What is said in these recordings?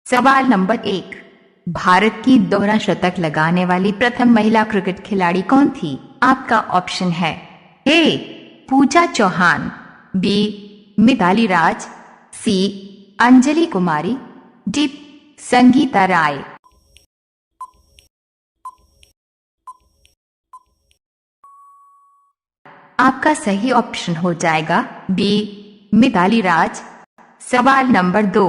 सवाल नंबर 1, भारत की दोहरा शतक लगाने वाली प्रथम महिला क्रिकेट खिलाड़ी कौन थी? आपका ऑप्शन है ए पूजा चौहान, बी मिताली राज, सी अंजलि कुमारी, डी संगीता राय। आपका सही ऑप्शन हो जाएगा बी मिताली राज। सवाल नंबर 2,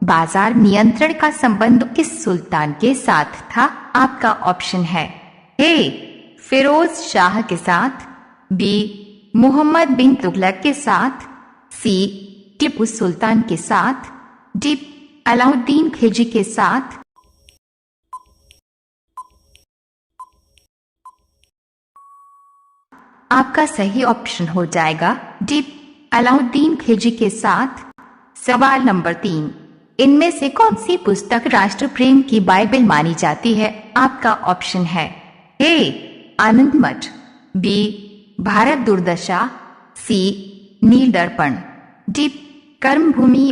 बाजार नियंत्रण का संबंध किस सुल्तान के साथ था? आपका ऑप्शन है ए फिरोज शाह के साथ, बी मोहम्मद बिन तुगलक के साथ, सी टीपू सुल्तान के साथ, डी अलाउद्दीन खिलजी के साथ। आपका सही ऑप्शन हो जाएगा डी अलाउद्दीन खिलजी के साथ। सवाल नंबर 3, इनमें से कौन सी पुस्तक राष्ट्र प्रेम की बाइबल मानी जाती है? आपका ऑप्शन है ए आनंद मठ, बी भारत दुर्दशा, सी नील दर्पण, डी कर्मभूमि।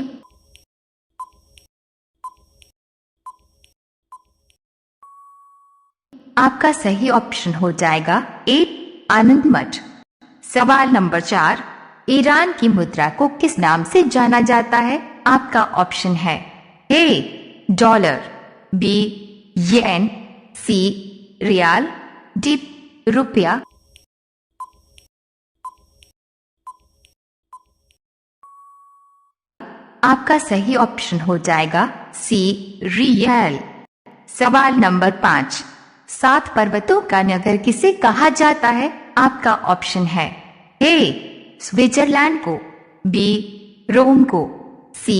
आपका सही ऑप्शन हो जाएगा ए आनंद मठ। सवाल नंबर 4, ईरान की मुद्रा को किस नाम से जाना जाता है? आपका ऑप्शन है A dollar, B yen, C riyal, D रुपया। आपका सही ऑप्शन हो जाएगा सी रियाल। सवाल नंबर 5, 7 पर्वतों का नगर किसे कहा जाता है? आपका ऑप्शन है ए स्विट्जरलैंड को, बी रोम को, सी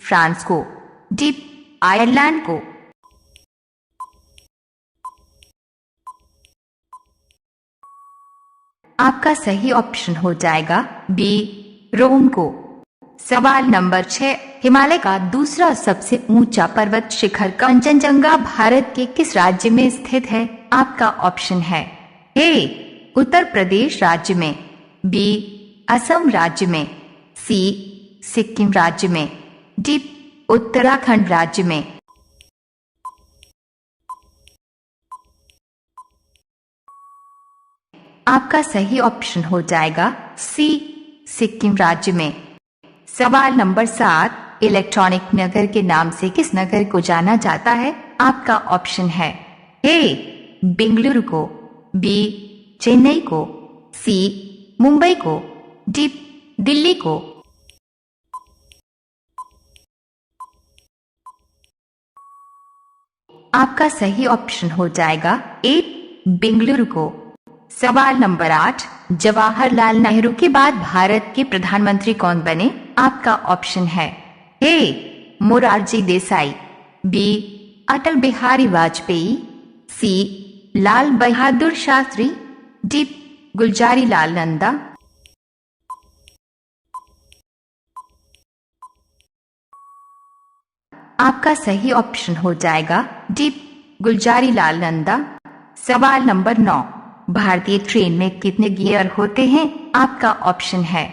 फ्रांस को, डी आयरलैंड को। आपका सही ऑप्शन हो जाएगा बी रोम को। सवाल नंबर 6, हिमालय का दूसरा सबसे ऊंचा पर्वत शिखर कंचनजंगा भारत के किस राज्य में स्थित है? आपका ऑप्शन है ए उत्तर प्रदेश राज्य में, बी असम राज्य में, सी सिक्किम राज्य में, डी उत्तराखंड राज्य में। आपका सही ऑप्शन हो जाएगा सी सिक्किम राज्य में। सवाल नंबर 7, इलेक्ट्रॉनिक नगर के नाम से किस नगर को जाना जाता है? आपका ऑप्शन है ए बेंगलुरु को, बी चेन्नई को, सी मुंबई को, डी दिल्ली को। आपका सही ऑप्शन हो जाएगा ए बेंगलुरु को। सवाल नंबर 8, जवाहरलाल नेहरू के बाद भारत के प्रधानमंत्री कौन बने? आपका ऑप्शन है ए मोरारजी देसाई, बी अटल बिहारी वाजपेयी, सी लाल बहादुर शास्त्री, डी गुलजारी लाल नंदा। आपका सही ऑप्शन हो जाएगा डी गुलजारी लाल नंदा। सवाल नंबर 9, भारतीय ट्रेन में कितने गियर होते हैं? आपका ऑप्शन है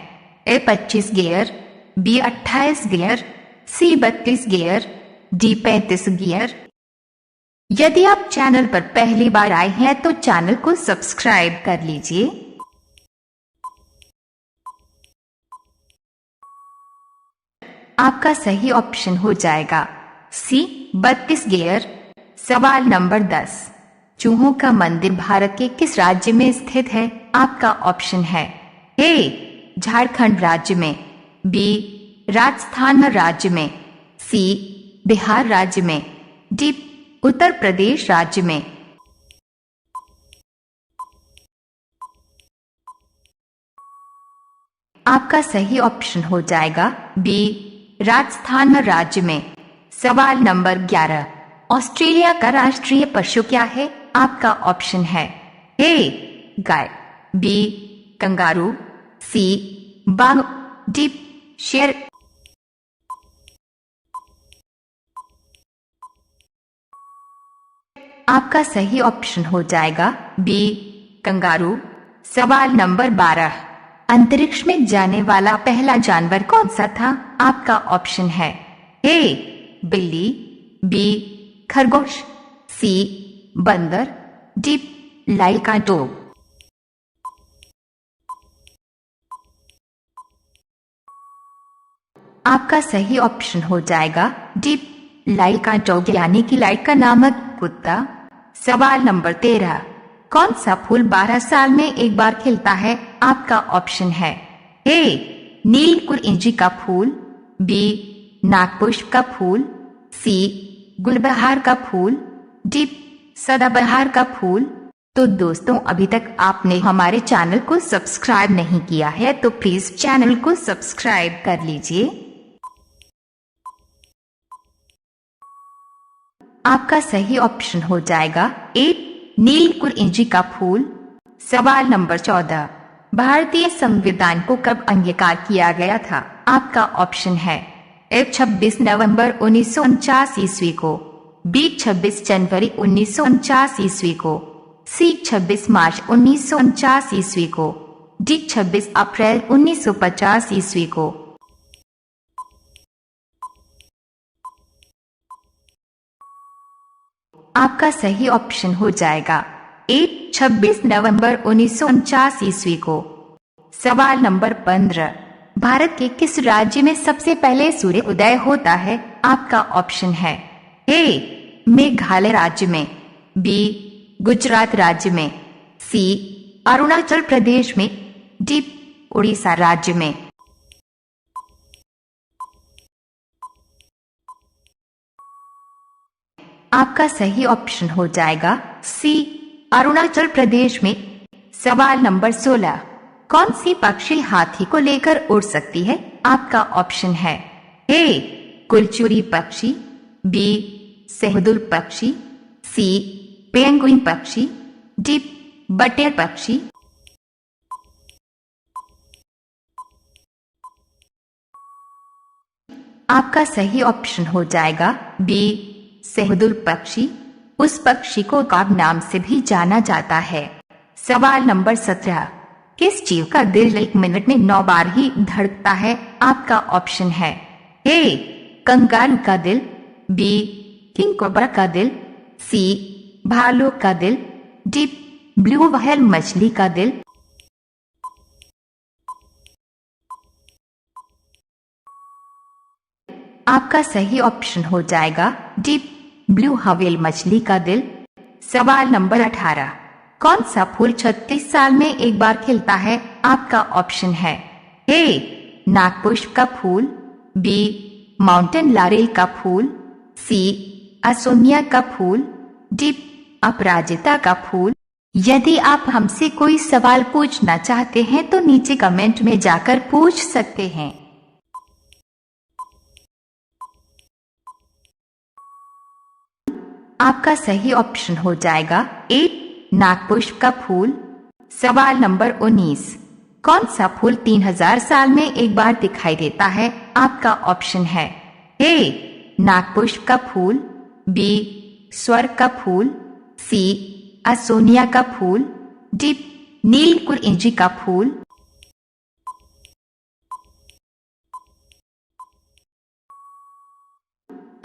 ए 25 गियर, बी 28 गियर, सी 32 गियर, डी 35 गियर। यदि आप चैनल पर पहली बार आए हैं तो चैनल को सब्सक्राइब कर लीजिए। आपका सही ऑप्शन हो जाएगा सी 32 गियर। सवाल नंबर 10, चूहों का मंदिर भारत के किस राज्य में स्थित है? आपका ऑप्शन है ए झारखंड राज्य में, बी राजस्थान राज्य में, सी बिहार राज्य में, डी उत्तर प्रदेश राज्य में। आपका सही ऑप्शन हो जाएगा बी राजस्थान राज्य में। सवाल नंबर 11, ऑस्ट्रेलिया का राष्ट्रीय पशु क्या है? आपका ऑप्शन है ए गाय, बी कंगारू, सी बाघ, डी शेर। आपका सही ऑप्शन हो जाएगा बी कंगारू। सवाल नंबर 12, अंतरिक्ष में जाने वाला पहला जानवर कौन सा था? आपका ऑप्शन है ए बिल्ली, बी खरगोश, सी बंदर, डी लाइका डॉग। आपका सही ऑप्शन हो जाएगा डी लाइका डॉग यानी कि लाइका नामक कुत्ता। सवाल नंबर 13, कौन सा फूल 12 साल में एक बार खिलता है? आपका ऑप्शन है ए नीलकुरिंजी का फूल, बी नागपुष्प का फूल, सी गुलबहार का फूल, डी सदाबहार का फूल। तो दोस्तों, अभी तक आपने हमारे चैनल को सब्सक्राइब नहीं किया है तो प्लीज चैनल को सब्सक्राइब कर लीजिए। आपका सही ऑप्शन हो जाएगा ए नीलकुरिंजी का फूल। सवाल नंबर 14, भारतीय संविधान को कब अंगीकार किया गया था? आपका ऑप्शन है ए 26 नवंबर 1949 ईस्वी को, बी 26 जनवरी 1949 ईस्वी को, सी 26 मार्च 1949 ईस्वी को, डी 26 अप्रैल 1950 ईस्वी को। आपका सही ऑप्शन हो जाएगा ए 26 नवंबर 1949 ईस्वी को। सवाल नंबर 15, भारत के किस राज्य में सबसे पहले सूर्य उदय होता है? आपका ऑप्शन है ए मेघालय राज्य में, बी गुजरात राज्य में, सी अरुणाचल प्रदेश में, डी उड़ीसा राज्य में। आपका सही ऑप्शन हो जाएगा सी अरुणाचल प्रदेश में। सवाल नंबर 16, कौन सी पक्षी हाथी को लेकर उड़ सकती है? आपका ऑप्शन है ए कुलचुरी पक्षी, बी सेहदुल पक्षी, सी पेंगुइन पक्षी, डी बटेर पक्षी। आपका सही ऑप्शन हो जाएगा बी सेहदुल पक्षी। उस पक्षी को काग नाम से भी जाना जाता है। सवाल नंबर 17, किस जीव का दिल 1 मिनट में 9 बार ही धड़कता है? आपका ऑप्शन है ए कंगारू का दिल, बी किंग कोबरा का दिल, सी भालू का दिल, डी ब्लू व्हेल मछली का दिल। आपका सही ऑप्शन हो जाएगा डी ब्लू व्हेल मछली का दिल। सवाल नंबर 18, कौन सा फूल 36 साल में एक बार खिलता है? आपका ऑप्शन है ए नागपुष्प का फूल, बी माउंटेन लारेल का फूल, सी असोनिया का फूल, डी अपराजिता का फूल। यदि आप हमसे कोई सवाल पूछना चाहते हैं तो नीचे कमेंट में जाकर पूछ सकते हैं। आपका सही ऑप्शन हो जाएगा ए नागपुष्प का फूल। सवाल नंबर 19, कौन सा फूल 3000 साल में एक बार दिखाई देता है? आपका ऑप्शन है ए नागपुष्प का फूल, बी स्वर्ग का फूल, सी असोनिया का फूल, डी नीलकुरिंजी का फूल।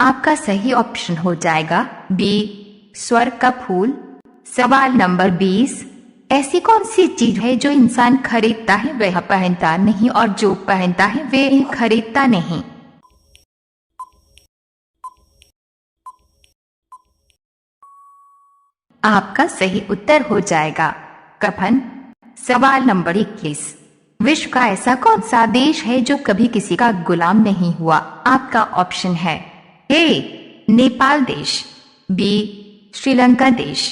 आपका सही ऑप्शन हो जाएगा बी स्वर्ग का फूल। सवाल नंबर 20, ऐसी कौन सी चीज है जो इंसान खरीदता है वह पहनता नहीं और जो पहनता है वह खरीदता नहीं? आपका सही उत्तर हो जाएगा कफन। सवाल नंबर 21, विश्व का ऐसा कौन सा देश है जो कभी किसी का गुलाम नहीं हुआ? आपका ऑप्शन है ए नेपाल देश, बी श्रीलंका देश,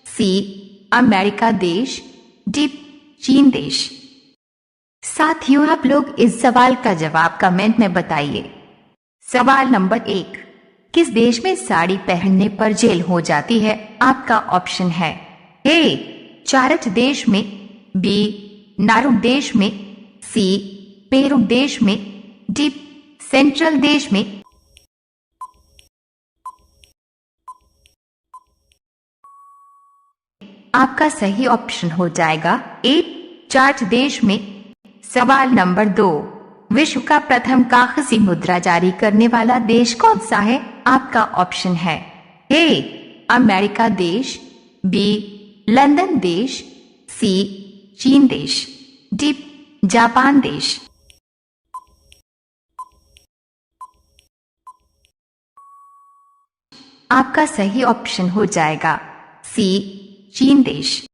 सी अमेरिका देश, डी चीन देश। साथियों, आप लोग इस सवाल का जवाब कमेंट में बताइए। सवाल नंबर 1, किस देश में साड़ी पहनने पर जेल हो जाती है? आपका ऑप्शन है ए चारच देश में, बी नारू देश में, सी पेरू देश में, डी सेंट्रल देश में। आपका सही ऑप्शन हो जाएगा ए चार्च देश में। सवाल नंबर 2, विश्व का प्रथम कागजी मुद्रा जारी करने वाला देश कौन सा है? आपका ऑप्शन है ए अमेरिका देश, बी लंदन देश, सी चीन देश, डी जापान देश। आपका सही ऑप्शन हो जाएगा सी चीन देश।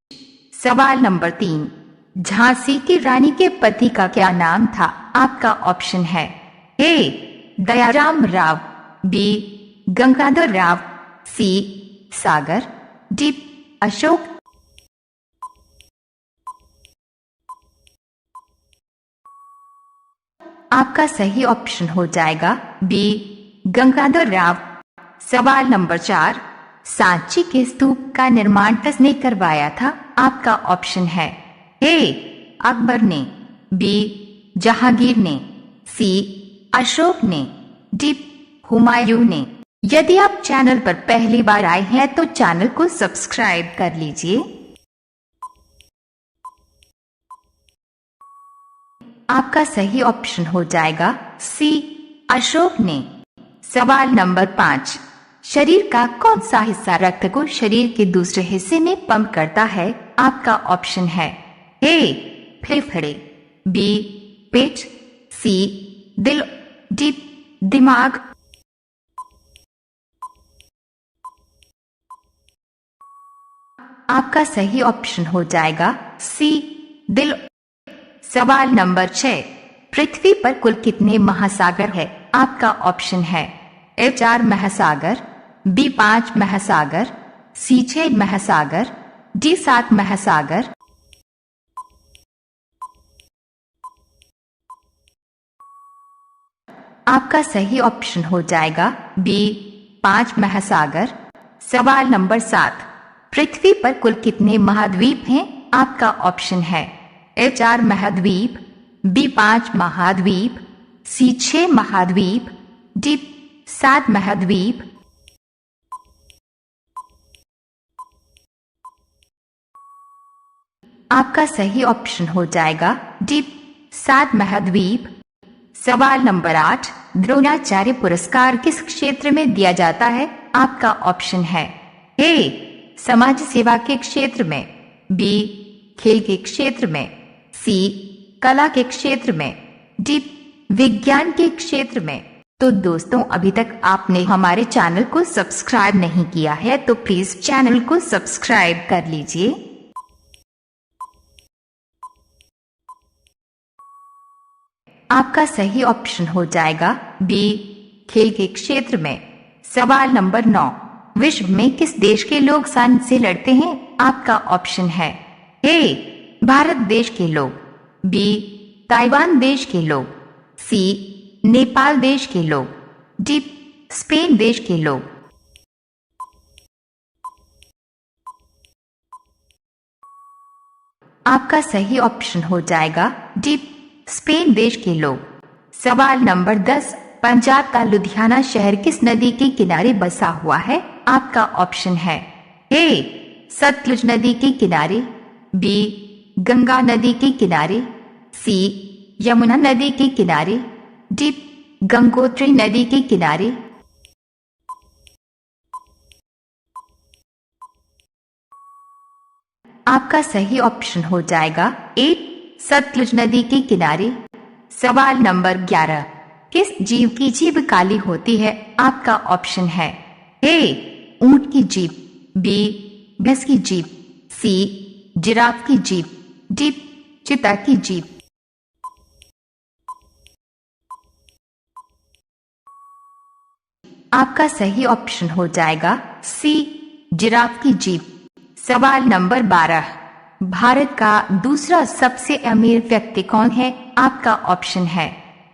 सवाल नंबर 3, झांसी की रानी के पति का क्या नाम था? आपका ऑप्शन है ए दयाराम राव, बी गंगाधर राव, सी सागर, डी अशोक। आपका सही ऑप्शन हो जाएगा बी गंगाधर राव। सवाल नंबर 4, सांची के स्तूप का निर्माण किसने करवाया था? आपका ऑप्शन है ए अकबर ने, बी जहांगीर ने, सी अशोक ने, डी हुमायूं ने। यदि आप चैनल पर पहली बार आए हैं तो चैनल को सब्सक्राइब कर लीजिए। आपका सही ऑप्शन हो जाएगा सी अशोक ने। सवाल नंबर 5, शरीर का कौन सा हिस्सा रक्त को शरीर के दूसरे हिस्से में पंप करता है? आपका ऑप्शन है ए फेफड़े, बी पेट, सी दिल, डी दिमाग। आपका सही ऑप्शन हो जाएगा सी दिल। सवाल नंबर 6, पृथ्वी पर कुल कितने महासागर है? आपका ऑप्शन है ए 4 महासागर, बी 5 महासागर, सी 6 महासागर, डी 7 महासागर। आपका सही ऑप्शन हो जाएगा बी 5 महासागर। सवाल नंबर 7, पृथ्वी पर कुल कितने महाद्वीप हैं? आपका ऑप्शन है ए 4 महाद्वीप, बी 5 महाद्वीप, सी 6 महाद्वीप, डी 7 महाद्वीप। आपका सही ऑप्शन हो जाएगा डी 7 महाद्वीप। सवाल नंबर 8, द्रोणाचार्य पुरस्कार किस क्षेत्र में दिया जाता है? आपका ऑप्शन है ए समाज सेवा के क्षेत्र में, बी खेल के क्षेत्र में, सी कला के क्षेत्र में, डी विज्ञान के क्षेत्र में। तो दोस्तों, अभी तक आपने हमारे चैनल को सब्सक्राइब नहीं किया है तो प्लीज चैनल को सब्सक्राइब कर लीजिए। आपका सही ऑप्शन हो जाएगा बी खेल के क्षेत्र में। सवाल नंबर 9, विश्व में किस देश के लोग सांप से लड़ते हैं? आपका ऑप्शन है ए भारत देश के लोग, बी ताइवान देश के लोग, सी नेपाल देश के लोग, डी स्पेन देश के लोग। आपका सही ऑप्शन हो जाएगा डी स्पेन देश के लोग। सवाल नंबर 10, पंजाब का लुधियाना शहर किस नदी के किनारे बसा हुआ है? आपका ऑप्शन है ए सतलुज नदी के किनारे, बी गंगा नदी के किनारे, सी यमुना नदी के किनारे, डी गंगोत्री नदी के किनारे। आपका सही ऑप्शन हो जाएगा ए सतलुज नदी के किनारे। सवाल नंबर 11, किस जीव की जीभ काली होती है? आपका ऑप्शन है ए ऊंट की जीभ, बी भैंस की जीभ, सी जिराफ की जीभ, डी चीता की जीभ। आपका सही ऑप्शन हो जाएगा सी जिराफ की जीभ। सवाल नंबर 12, भारत का दूसरा सबसे अमीर व्यक्ति कौन है? आपका ऑप्शन है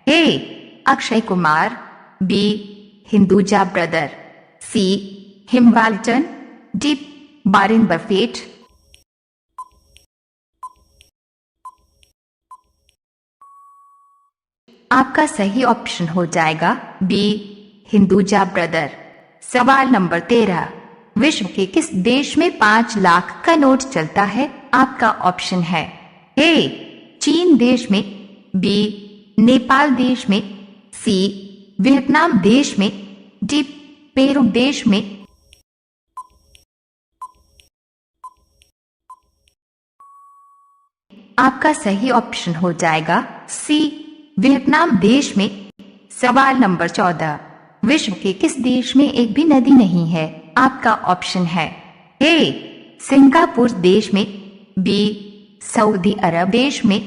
ए अक्षय कुमार, बी हिंदुजा ब्रदर, सी हिमवाल्टन, डी वारेन बफेट। आपका सही ऑप्शन हो जाएगा बी हिंदुजा ब्रदर। सवाल नंबर 13, विश्व के किस देश में 5 लाख का नोट चलता है? आपका ऑप्शन है ए चीन देश में, बी नेपाल देश में, सी वियतनाम देश में, डी पेरू देश में। आपका सही ऑप्शन हो जाएगा सी वियतनाम देश में। सवाल नंबर 14, विश्व के किस देश में एक भी नदी नहीं है? आपका ऑप्शन है ए सिंगापुर देश में, बी सऊदी अरब देश में,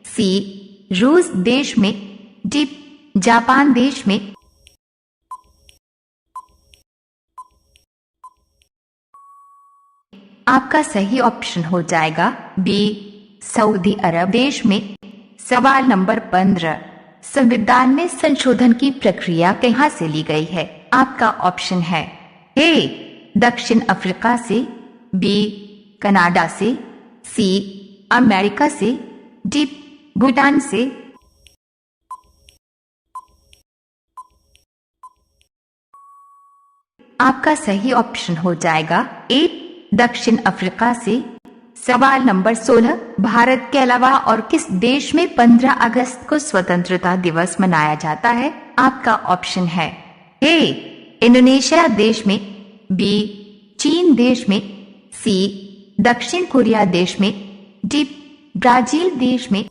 सी रूस देश में, डी जापान देश में। आपका सही ऑप्शन हो जाएगा बी सऊदी अरब देश में। सवाल नंबर 15, संविधान में संशोधन की प्रक्रिया कहां से ली गई है? आपका ऑप्शन है ए दक्षिण अफ्रीका से, बी कनाडा से, सी अमेरिका से, डी भूटान से। आपका सही ऑप्शन हो जाएगा ए दक्षिण अफ्रीका से। सवाल नंबर 16, भारत के अलावा और किस देश में 15 अगस्त को स्वतंत्रता दिवस मनाया जाता है? आपका ऑप्शन है ए इंडोनेशिया देश में, बी चीन देश में, सी दक्षिण कोरिया देश में, डी ब्राजील देश में।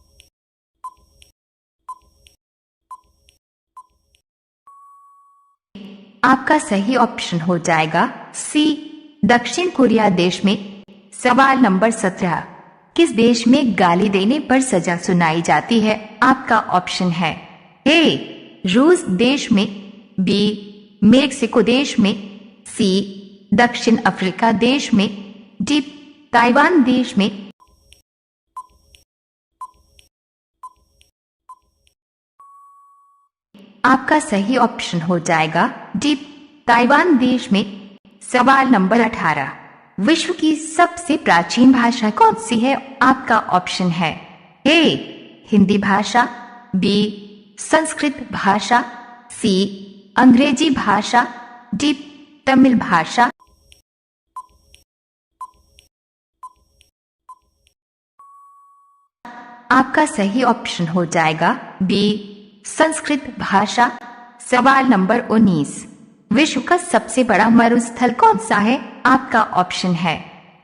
आपका सही ऑप्शन हो जाएगा सी दक्षिण कोरिया देश में। सवाल नंबर 17, किस देश में गाली देने पर सजा सुनाई जाती है? आपका ऑप्शन है ए रूस देश में, बी मेक्सिको देश में, सी दक्षिण अफ्रीका देश में, डी ताइवान देश में। आपका सही ऑप्शन हो जाएगा डी ताइवान देश में। सवाल नंबर 18, विश्व की सबसे प्राचीन भाषा कौन सी है? आपका ऑप्शन है ए हिंदी भाषा, बी संस्कृत भाषा, सी अंग्रेजी भाषा, डी तमिल भाषा। आपका सही ऑप्शन हो जाएगा बी संस्कृत भाषा। सवाल नंबर 19, विश्व का सबसे बड़ा मरुस्थल कौन सा है? आपका ऑप्शन है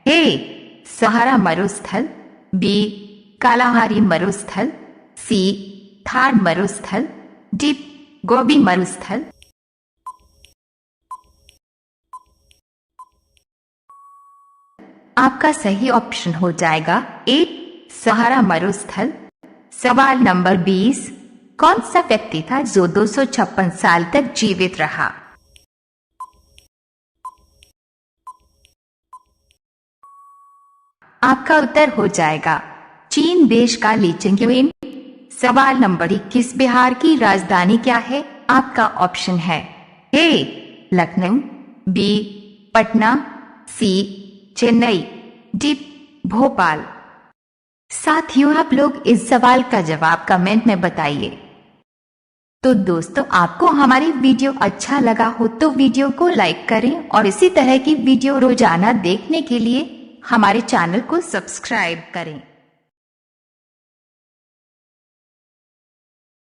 ए सहारा मरुस्थल, बी कालाहारी मरुस्थल, सी थार मरुस्थल, डी गोबी मरुस्थल। आपका सही ऑप्शन हो जाएगा ए सहारा मरुस्थल। सवाल नंबर 20, कौन सा व्यक्ति था जो 256 साल तक जीवित रहा? आपका उत्तर हो जाएगा चीन देश का ली चिंगुएन। सवाल नंबर 21, बिहार की राजधानी क्या है? आपका ऑप्शन है ए लखनऊ, बी पटना, सी चेन्नई, डी भोपाल। साथियों, आप लोग इस सवाल का जवाब कमेंट में बताइए। तो दोस्तों, आपको हमारी वीडियो अच्छा लगा हो तो वीडियो को लाइक करें और इसी तरह की वीडियो रोजाना देखने के लिए हमारे चैनल को सब्सक्राइब करें।